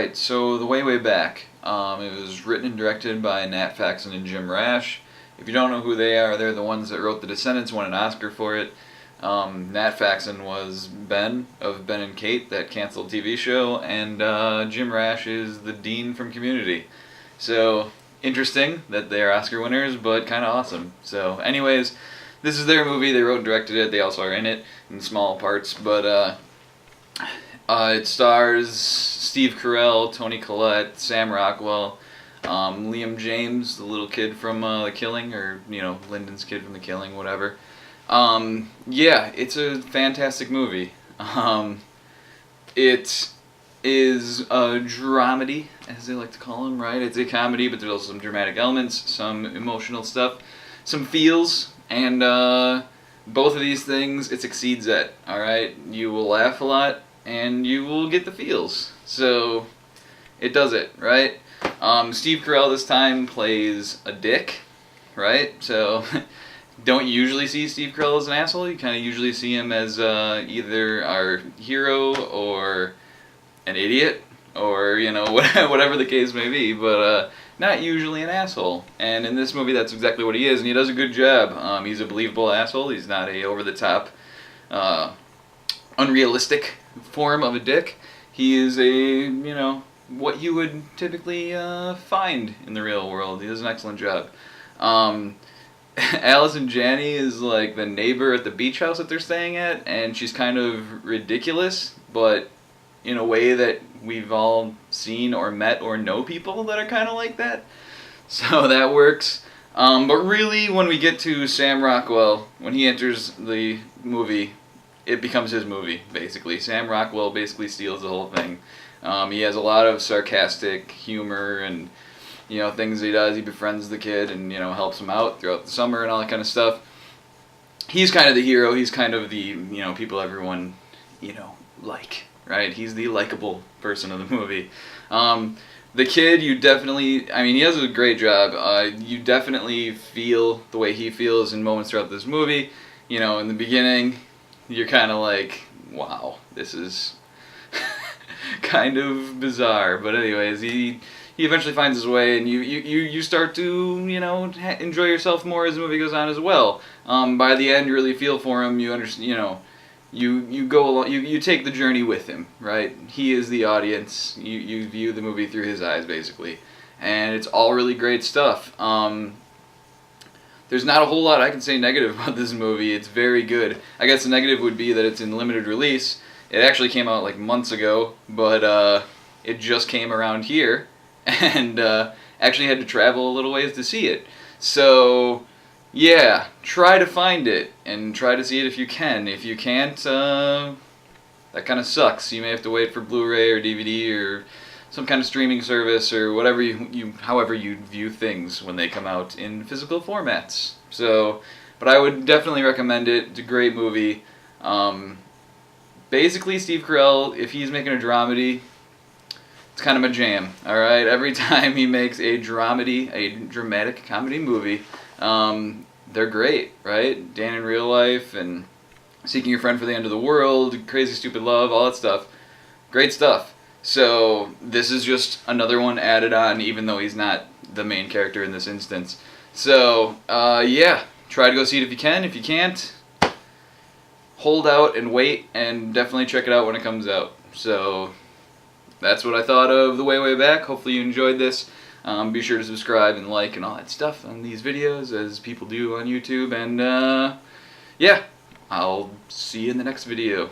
Alright, so The Way Back. It was written and directed by Nat Faxon and Jim Rash. If you don't know who they are, they're the ones that wrote The Descendants, won an Oscar for it. Nat Faxon was Ben of Ben and Kate, that canceled TV show, and Jim Rash is the Dean from Community. So, interesting that they're Oscar winners, but kind of awesome. So, anyways, this is their movie. They wrote and directed it. They also are in it in small parts, but it stars Steve Carrell, Toni Collette, Sam Rockwell, Liam James, the little kid from The Killing, or, Lyndon's kid from The Killing, whatever. Yeah, it's a fantastic movie. It is a dramedy, as they like to call them, right? It's a comedy, but there's also some dramatic elements, some emotional stuff, some feels, and both of these things it succeeds at, alright? You will laugh a lot, and you will get the feels. So, it does it, right? Steve Carell this time plays a dick, right? So, don't usually see Steve Carell as an asshole. You kind of usually see him as either our hero or an idiot, or, whatever the case may be, but not usually an asshole. And in this movie, that's exactly what he is, and he does a good job. He's a believable asshole. He's not a over-the-top, unrealistic form of a dick. He is a, what you would typically find in the real world. He does an excellent job. Allison Janney is like the neighbor at the beach house that they're staying at, and she's kind of ridiculous, but in a way that we've all seen or met or know people that are kind of like that. So that works. But really, when we get to Sam Rockwell, when he enters the movie, it becomes his movie, basically. Sam Rockwell basically steals the whole thing. He has a lot of sarcastic humor and, things he does. He befriends the kid and, helps him out throughout the summer and all that kind of stuff. He's kind of the hero. He's kind of the, people everyone, like, right? He's the likable person of the movie. The kid, you definitely, he does a great job. You definitely feel the way he feels in moments throughout this movie. In the beginning, you're kind of like, wow, this is kind of bizarre. But anyways, he eventually finds his way, and you start to, enjoy yourself more as the movie goes on as well. By the end, you really feel for him. You understand, you go along, you take the journey with him, right? He is the audience. You view the movie through his eyes, basically. And it's all really great stuff. There's not a whole lot I can say negative about this movie. It's very good. I guess the negative would be that it's in limited release. It actually came out like months ago, but it just came around here, and actually had to travel a little ways to see it. So, yeah, try to find it, and try to see it if you can. If you can't, that kind of sucks. You may have to wait for Blu-ray or DVD or some kind of streaming service or whatever however you view things when they come out in physical formats. So, but I would definitely recommend it. It's a great movie. Basically, Steve Carell, if he's making a dramedy, it's kind of a jam, alright? Every time he makes a dramedy, a dramatic comedy movie, they're great, right? Dan in Real Life and Seeking Your Friend for the End of the World, Crazy Stupid Love, all that stuff. Great stuff. So, this is just another one added on, even though he's not the main character in this instance. So, yeah, try to go see it if you can. If you can't, hold out and wait, and definitely check it out when it comes out. So, that's what I thought of The Way Back. Hopefully you enjoyed this. Be sure to subscribe and like and all that stuff on these videos, as people do on YouTube. And, yeah, I'll see you in the next video.